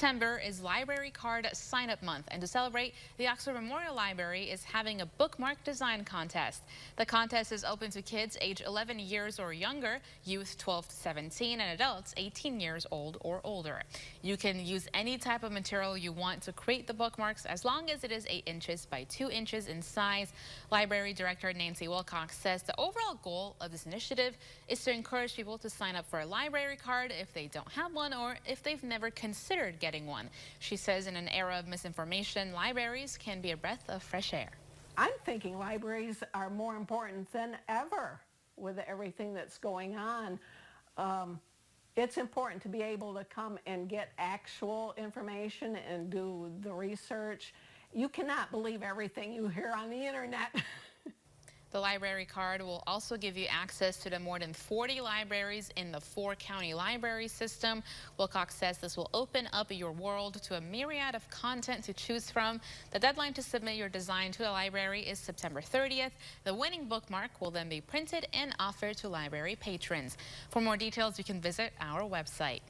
September is Library Card Sign-Up Month, and to celebrate, the Oxford Memorial Library is having a bookmark design contest. The contest is open to kids age 11 years or younger, youth 12 to 17, and adults 18 years old or older. You can use any type of material you want to create the bookmarks as long as it is 8 inches by 2 inches in size. Library Director Nancy Wilcox says the overall goal of this initiative is to encourage people to sign up for a library card if they don't have one or if they've never considered getting one. She says in an era of misinformation, libraries can be a breath of fresh air. I'm thinking libraries are more important than ever with everything that's going on. It's important to be able to come and get actual information and do the research. You cannot believe everything you hear on the internet. The library card will also give you access to the more than 40 libraries in the 4-county library system. Wilcox says this will open up your world to a myriad of content to choose from. The deadline to submit your design to the library is September 30th. The winning bookmark will then be printed and offered to library patrons. For more details, you can visit our website.